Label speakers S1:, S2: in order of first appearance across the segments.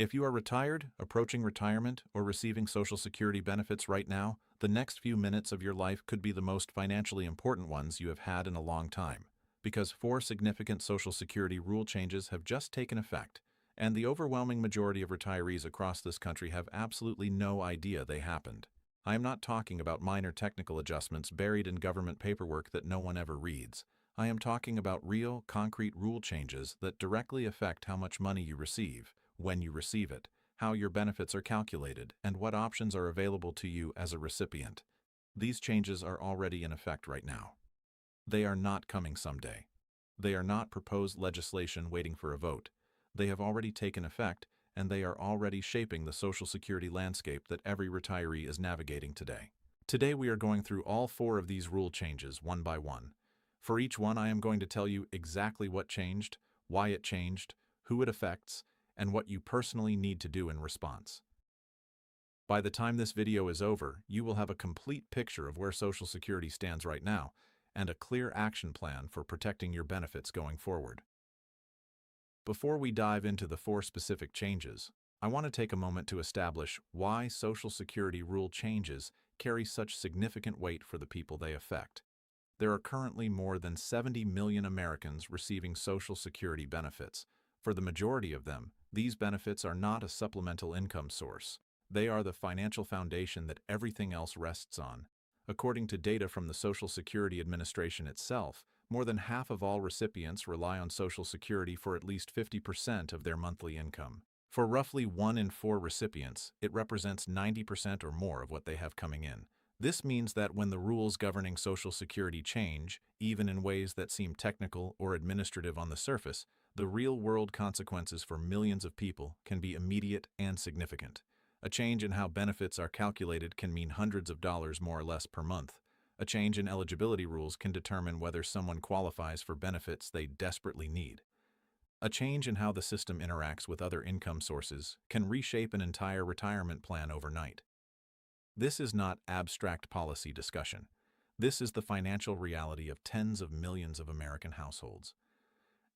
S1: If you are retired, approaching retirement, or receiving Social Security benefits right now, the next few minutes of your life could be the most financially important ones you have had in a long time, because four significant Social Security rule changes have just taken effect, and the overwhelming majority of retirees across this country have absolutely no idea they happened. I am not talking about minor technical adjustments buried in government paperwork that no one ever reads. I am talking about real, concrete rule changes that directly affect how much money you receive, when you receive it, how your benefits are calculated, and what options are available to you as a recipient. These changes are already in effect right now. They are not coming someday. They are not proposed legislation waiting for a vote. They have already taken effect, and they are already shaping the Social Security landscape that every retiree is navigating today. Today we are going through all four of these rule changes one by one. For each one, I am going to tell you exactly what changed, why it changed, who it affects, and what you personally need to do in response. By the time this video is over, you will have a complete picture of where Social Security stands right now and a clear action plan for protecting your benefits going forward. Before we dive into the four specific changes, I want to take a moment to establish why Social Security rule changes carry such significant weight for the people they affect. There are currently more than 70 million Americans receiving Social Security benefits. For the majority of them, these benefits are not a supplemental income source. They are the financial foundation that everything else rests on. According to data from the Social Security Administration itself, more than half of all recipients rely on Social Security for at least 50% of their monthly income. For roughly 1 in 4 recipients, it represents 90% or more of what they have coming in. This means that when the rules governing Social Security change, even in ways that seem technical or administrative on the surface, the real-world consequences for millions of people can be immediate and significant. A change in how benefits are calculated can mean hundreds of dollars more or less per month. A change in eligibility rules can determine whether someone qualifies for benefits they desperately need. A change in how the system interacts with other income sources can reshape an entire retirement plan overnight. This is not abstract policy discussion. This is the financial reality of tens of millions of American households.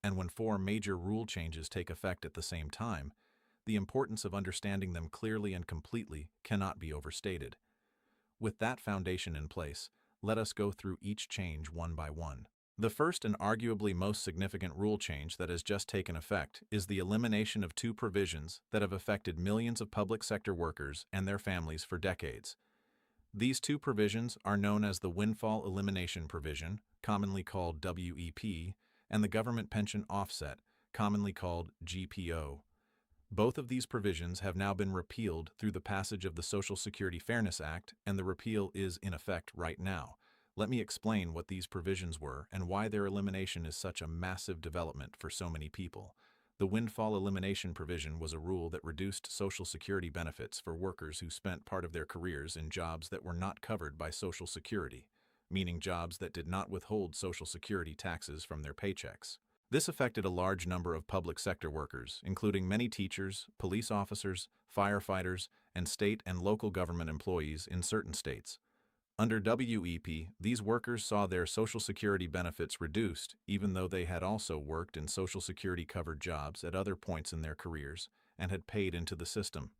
S1: And when four major rule changes take effect at the same time, the importance of understanding them clearly and completely cannot be overstated. With that foundation in place, let us go through each change one by one. The first and arguably most significant rule change that has just taken effect is the elimination of two provisions that have affected millions of public sector workers and their families for decades. These two provisions are known as the Windfall Elimination Provision, commonly called WEP, and the Government Pension Offset, commonly called GPO. Both of these provisions have now been repealed through the passage of the Social Security Fairness Act, and the repeal is in effect right now. Let me explain what these provisions were and why their elimination is such a massive development for so many people. The Windfall Elimination Provision was a rule that reduced Social Security benefits for workers who spent part of their careers in jobs that were not covered by Social Security, meaning jobs that did not withhold Social Security taxes from their paychecks. This affected a large number of public sector workers, including many teachers, police officers, firefighters, and state and local government employees in certain states. Under WEP, these workers saw their Social Security benefits reduced, even though they had also worked in Social Security-covered jobs at other points in their careers and had paid into the system.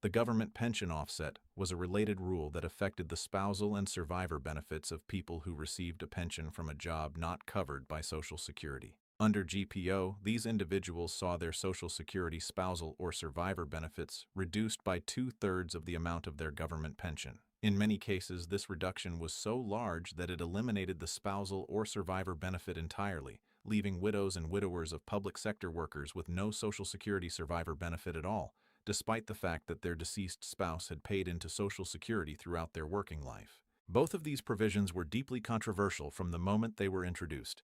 S1: The Government Pension Offset was a related rule that affected the spousal and survivor benefits of people who received a pension from a job not covered by Social Security. Under GPO, these individuals saw their Social Security spousal or survivor benefits reduced by 2/3 of the amount of their government pension. In many cases, this reduction was so large that it eliminated the spousal or survivor benefit entirely, leaving widows and widowers of public sector workers with no Social Security survivor benefit at all, despite the fact that their deceased spouse had paid into Social Security throughout their working life. Both of these provisions were deeply controversial from the moment they were introduced.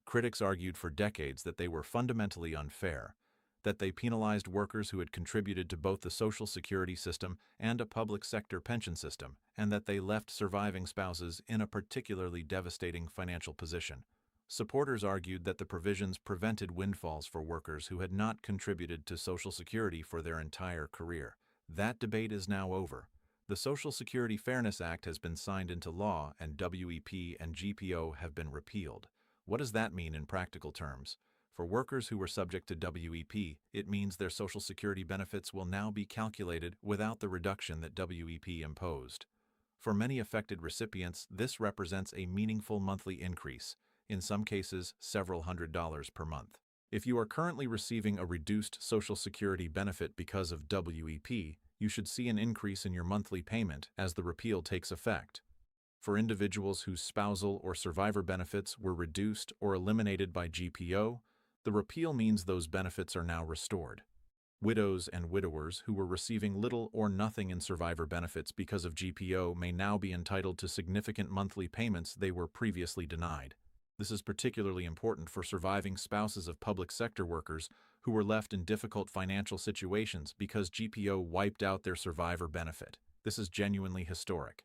S1: Critics argued for decades that they were fundamentally unfair, that they penalized workers who had contributed to both the Social Security system and a public sector pension system, and that they left surviving spouses in a particularly devastating financial position. Supporters argued that the provisions prevented windfalls for workers who had not contributed to Social Security for their entire career. That debate is now over. The Social Security Fairness Act has been signed into law, and WEP and GPO have been repealed. What does that mean in practical terms? For workers who were subject to WEP, it means their Social Security benefits will now be calculated without the reduction that WEP imposed. For many affected recipients, this represents a meaningful monthly increase, in some cases several $100s per month. If you are currently receiving a reduced Social Security benefit because of WEP, you should see an increase in your monthly payment as the repeal takes effect. For individuals whose spousal or survivor benefits were reduced or eliminated by GPO, the repeal means those benefits are now restored. Widows and widowers who were receiving little or nothing in survivor benefits because of GPO may now be entitled to significant monthly payments they were previously denied. This is particularly important for surviving spouses of public sector workers who were left in difficult financial situations because GPO wiped out their survivor benefit. This is genuinely historic.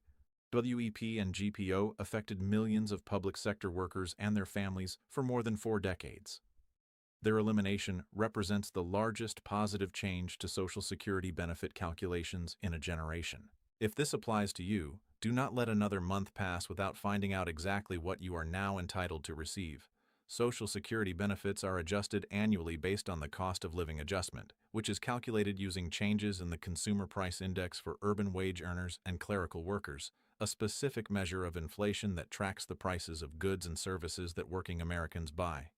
S1: WEP and GPO affected millions of public sector workers and their families for more than 4 decades. Their elimination represents the largest positive change to Social Security benefit calculations in a generation. If this applies to you, do not let another month pass without finding out exactly what you are now entitled to receive. Social Security benefits are adjusted annually based on the cost of living adjustment, which is calculated using changes in the Consumer Price Index for urban wage earners and clerical workers, a specific measure of inflation that tracks the prices of goods and services that working Americans buy.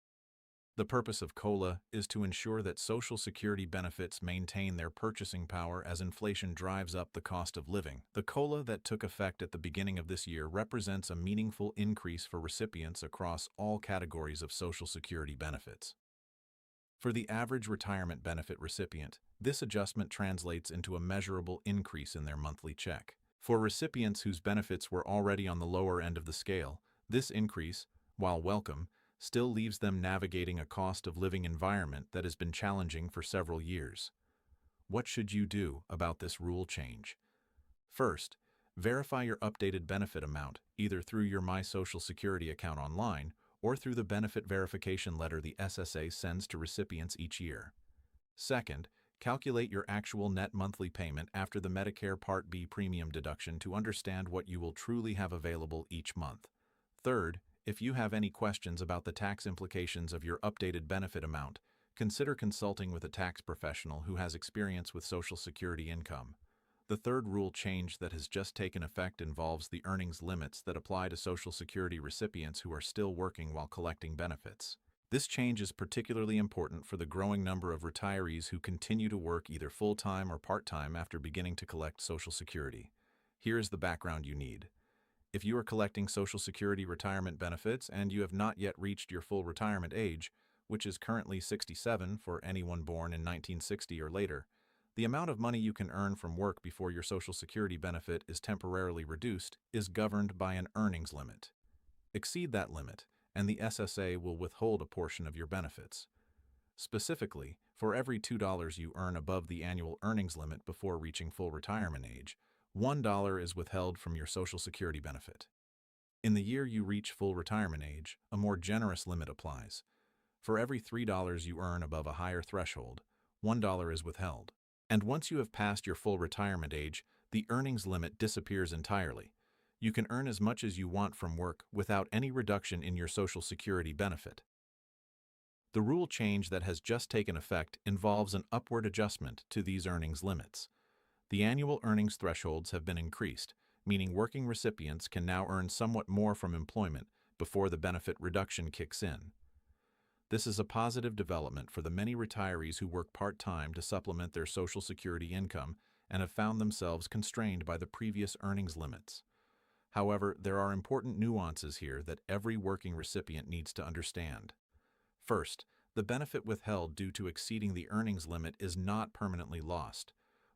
S1: The purpose of COLA is to ensure that Social Security benefits maintain their purchasing power as inflation drives up the cost of living. The COLA that took effect at the beginning of this year represents a meaningful increase for recipients across all categories of Social Security benefits. For the average retirement benefit recipient, this adjustment translates into a measurable increase in their monthly check. For recipients whose benefits were already on the lower end of the scale, this increase, while welcome, still leaves them navigating a cost of living environment that has been challenging for several years. What should you do about this rule change? First, verify your updated benefit amount either through your My Social Security account online or through the benefit verification letter the SSA sends to recipients each year. Second, calculate your actual net monthly payment after the Medicare Part B premium deduction to understand what you will truly have available each month. Third, if you have any questions about the tax implications of your updated benefit amount, consider consulting with a tax professional who has experience with Social Security income. The third rule change that has just taken effect involves the earnings limits that apply to Social Security recipients who are still working while collecting benefits. This change is particularly important for the growing number of retirees who continue to work either full-time or part-time after beginning to collect Social Security. Here is the background you need. If you are collecting Social Security retirement benefits and you have not yet reached your full retirement age, which is currently 67 for anyone born in 1960 or later, the amount of money you can earn from work before your Social Security benefit is temporarily reduced is governed by an earnings limit. Exceed that limit, and the SSA will withhold a portion of your benefits. Specifically, for every $2 you earn above the annual earnings limit before reaching full retirement age, $1 is withheld from your Social Security benefit. In the year you reach full retirement age, a more generous limit applies. For every $3 you earn above a higher threshold, $1 is withheld. And once you have passed your full retirement age, the earnings limit disappears entirely. You can earn as much as you want from work without any reduction in your Social Security benefit. The rule change that has just taken effect involves an upward adjustment to these earnings limits. The annual earnings thresholds have been increased, meaning working recipients can now earn somewhat more from employment before the benefit reduction kicks in. This is a positive development for the many retirees who work part-time to supplement their Social Security income and have found themselves constrained by the previous earnings limits. However, there are important nuances here that every working recipient needs to understand. First, the benefit withheld due to exceeding the earnings limit is not permanently lost.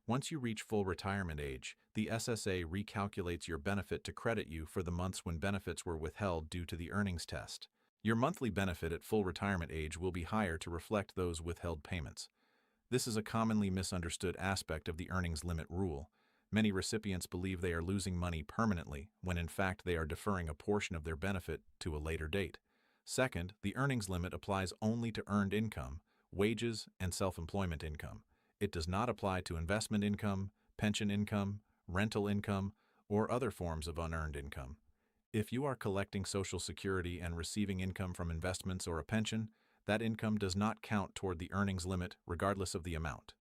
S1: Once you reach full retirement age, the SSA recalculates your benefit to credit you for the months when benefits were withheld due to the earnings test. Your monthly benefit at full retirement age will be higher to reflect those withheld payments. This is a commonly misunderstood aspect of the earnings limit rule. Many recipients believe they are losing money permanently, when in fact they are deferring a portion of their benefit to a later date. Second, the earnings limit applies only to earned income, wages, and self-employment income. It does not apply to investment income, pension income, rental income, or other forms of unearned income. If you are collecting Social Security and receiving income from investments or a pension, That income does not count toward the earnings limit regardless of the amount.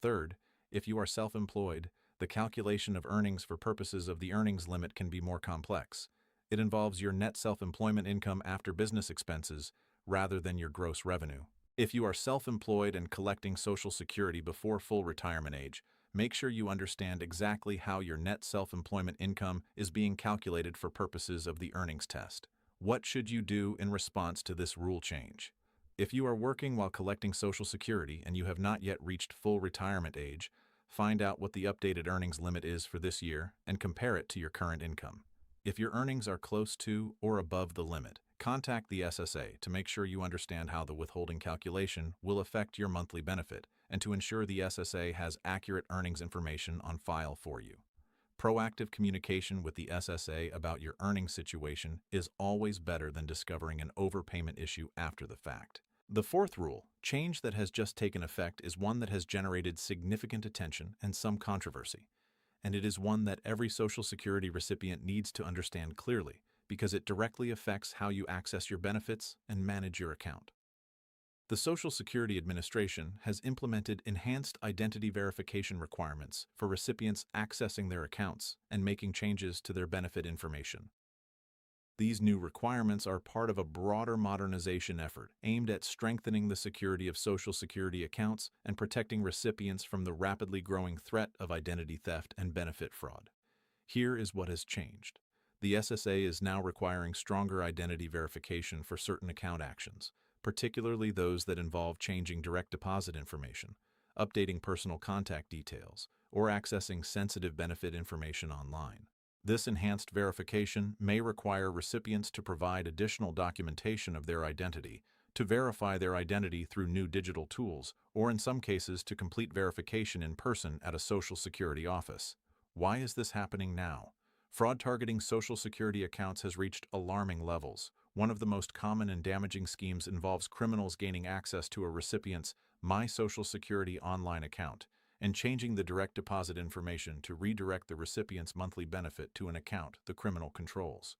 S1: Third, if you are self-employed, the calculation of earnings for purposes of the earnings limit can be more complex. It involves your net self-employment income after business expenses rather than your gross revenue. If you are self-employed and collecting Social Security before full retirement age, make sure you understand exactly how your net self-employment income is being calculated for purposes of the earnings test. What should you do in response to this rule change? If you are working while collecting Social Security and you have not yet reached full retirement age, find out what the updated earnings limit is for this year and compare it to your current income. If your earnings are close to or above the limit, contact the SSA to make sure you understand how the withholding calculation will affect your monthly benefit and to ensure the SSA has accurate earnings information on file for you. Proactive communication with the SSA about your earnings situation is always better than discovering an overpayment issue after the fact. The fourth rule, change that has just taken effect, is one that has generated significant attention and some controversy, and it is one that every Social Security recipient needs to understand clearly because it directly affects how you access your benefits and manage your account. The Social Security Administration has implemented enhanced identity verification requirements for recipients accessing their accounts and making changes to their benefit information. These new requirements are part of a broader modernization effort aimed at strengthening the security of Social Security accounts and protecting recipients from the rapidly growing threat of identity theft and benefit fraud. Here is what has changed. The SSA is now requiring stronger identity verification for certain account actions, particularly those that involve changing direct deposit information, updating personal contact details, or accessing sensitive benefit information online. This enhanced verification may require recipients to provide additional documentation of their identity, to verify their identity through new digital tools, or in some cases to complete verification in person at a Social Security office. Why is this happening now? Fraud targeting Social Security accounts has reached alarming levels. One of the most common and damaging schemes involves criminals gaining access to a recipient's My Social Security online account and changing the direct deposit information to redirect the recipient's monthly benefit to an account the criminal controls.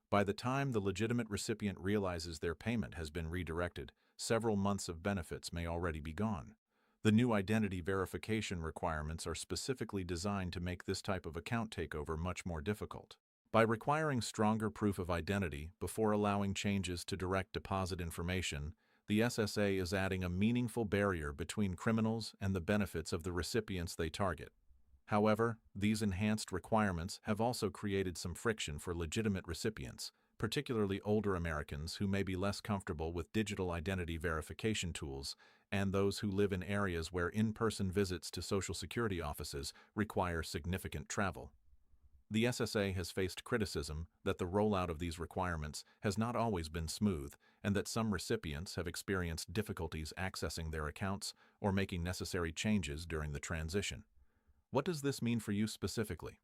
S1: By the time the legitimate recipient realizes their payment has been redirected, several months of benefits may already be gone. The new identity verification requirements are specifically designed to make this type of account takeover much more difficult. By requiring stronger proof of identity before allowing changes to direct deposit information, the SSA is adding a meaningful barrier between criminals and the benefits of the recipients they target. However, these enhanced requirements have also created some friction for legitimate recipients, particularly older Americans who may be less comfortable with digital identity verification tools and those who live in areas where in-person visits to Social Security offices require significant travel. The SSA has faced criticism that the rollout of these requirements has not always been smooth and that some recipients have experienced difficulties accessing their accounts or making necessary changes during the transition. What does this mean for you specifically?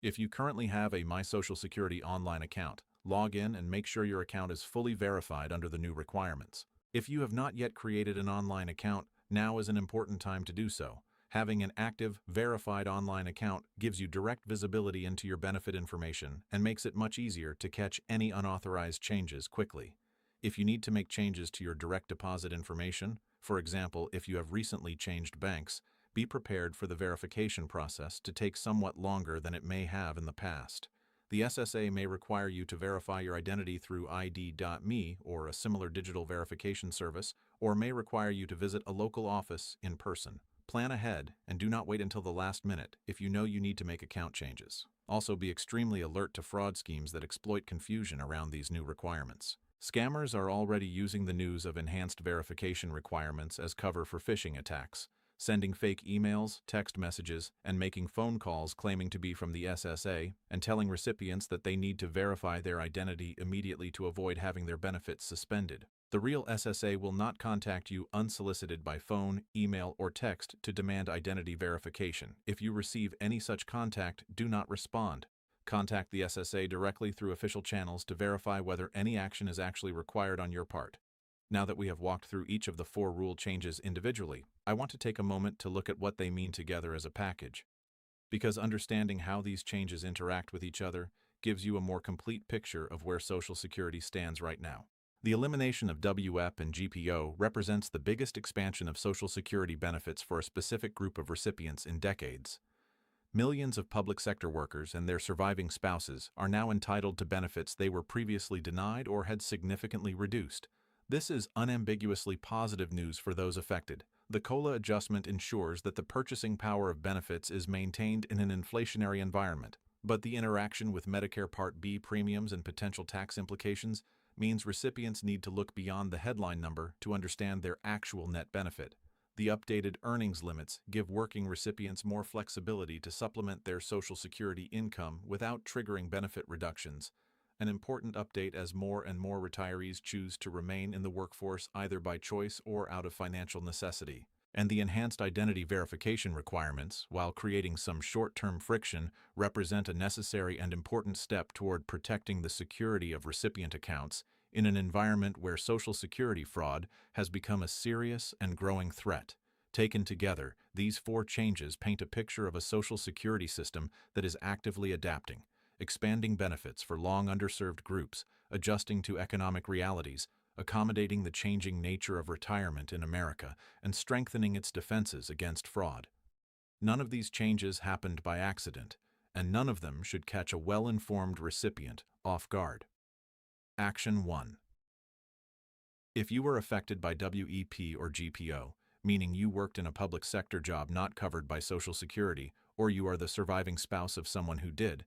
S1: If you currently have a My Social Security online account, log in and make sure your account is fully verified under the new requirements. If you have not yet created an online account, now is an important time to do so. Having an active, verified online account gives you direct visibility into your benefit information and makes it much easier to catch any unauthorized changes quickly. If you need to make changes to your direct deposit information, for example, if you have recently changed banks, be prepared for the verification process to take somewhat longer than it may have in the past. The SSA may require you to verify your identity through ID.me or a similar digital verification service, or may require you to visit a local office in person. Plan ahead and do not wait until the last minute if you know you need to make account changes. Also, be extremely alert to fraud schemes that exploit confusion around these new requirements. Scammers are already using the news of enhanced verification requirements as cover for phishing attacks, sending fake emails, text messages, and making phone calls claiming to be from the SSA and telling recipients that they need to verify their identity immediately to avoid having their benefits suspended. The real SSA will not contact you unsolicited by phone, email, or text to demand identity verification. If you receive any such contact, do not respond. Contact the SSA directly through official channels to verify whether any action is actually required on your part. Now that we have walked through each of the 4 rule changes individually, I want to take a moment to look at what they mean together as a package. Because understanding how these changes interact with each other gives you a more complete picture of where Social Security stands right now. The elimination of WEP and GPO represents the biggest expansion of Social Security benefits for a specific group of recipients in decades. Millions of public sector workers and their surviving spouses are now entitled to benefits they were previously denied or had significantly reduced. This is unambiguously positive news for those affected. The COLA adjustment ensures that the purchasing power of benefits is maintained in an inflationary environment, but the interaction with Medicare Part B premiums and potential tax implications means recipients need to look beyond the headline number to understand their actual net benefit. The updated earnings limits give working recipients more flexibility to supplement their Social Security income without triggering benefit reductions, an important update as more and more retirees choose to remain in the workforce either by choice or out of financial necessity. And the enhanced identity verification requirements, while creating some short-term friction, represent a necessary and important step toward protecting the security of recipient accounts in an environment where Social Security fraud has become a serious and growing threat. Taken together, these four changes paint a picture of a Social Security system that is actively adapting, expanding benefits for long underserved groups, adjusting to economic realities, accommodating the changing nature of retirement in America, and strengthening its defenses against fraud. None of these changes happened by accident, and none of them should catch a well-informed recipient off guard. Action 1. If you were affected by WEP or GPO, meaning you worked in a public sector job not covered by Social Security, or you are the surviving spouse of someone who did,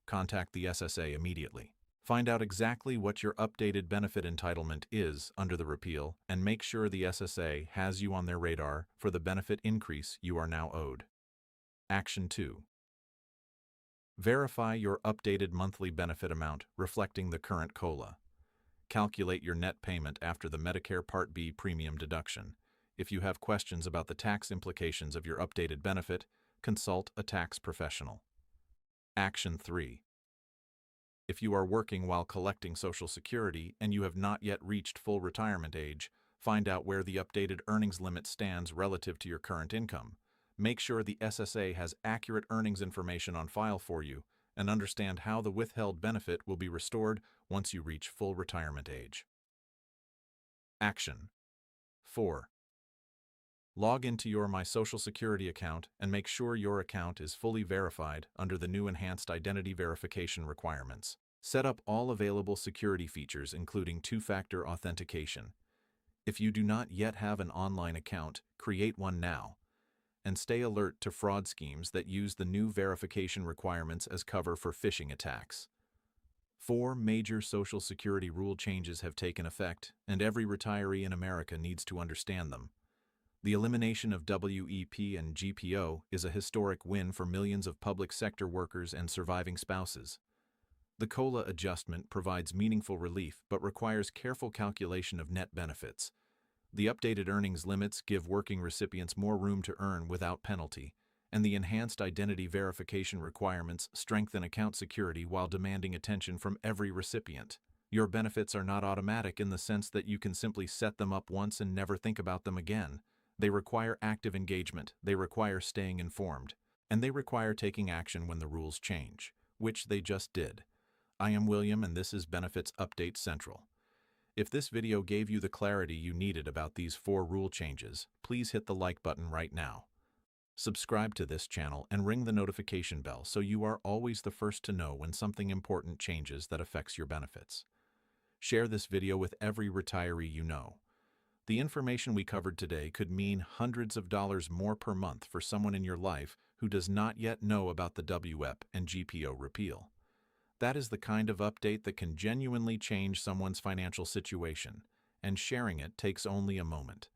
S1: contact the SSA immediately. Find out exactly what your updated benefit entitlement is under the repeal and make sure the SSA has you on their radar for the benefit increase you are now owed. Action 2. Verify your updated monthly benefit amount reflecting the current COLA. Calculate your net payment after the Medicare Part B premium deduction. If you have questions about the tax implications of your updated benefit, consult a tax professional. Action 3. If you are working while collecting Social Security and you have not yet reached full retirement age, find out where the updated earnings limit stands relative to your current income. Make sure the SSA has accurate earnings information on file for you and understand how the withheld benefit will be restored once you reach full retirement age. Action 4. Log into your My Social Security account and make sure your account is fully verified under the new enhanced identity verification requirements. Set up all available security features, including two-factor authentication. If you do not yet have an online account, create one now. And stay alert to fraud schemes that use the new verification requirements as cover for phishing attacks. 4 major Social Security rule changes have taken effect, and every retiree in America needs to understand them. The elimination of WEP and GPO is a historic win for millions of public sector workers and surviving spouses. The COLA adjustment provides meaningful relief but requires careful calculation of net benefits. The updated earnings limits give working recipients more room to earn without penalty, and the enhanced identity verification requirements strengthen account security while demanding attention from every recipient. Your benefits are not automatic in the sense that you can simply set them up once and never think about them again. They require active engagement, they require staying informed, and they require taking action when the rules change, which they just did. I am William, and this is Benefits Update Central. If this video gave you the clarity you needed about these 4 rule changes, please hit the like button right now. Subscribe to this channel and ring the notification bell so you are always the first to know when something important changes that affects your benefits. Share this video with every retiree you know. The information we covered today could mean hundreds of dollars more per month for someone in your life who does not yet know about the WEP and GPO repeal. That is the kind of update that can genuinely change someone's financial situation, and sharing it takes only a moment.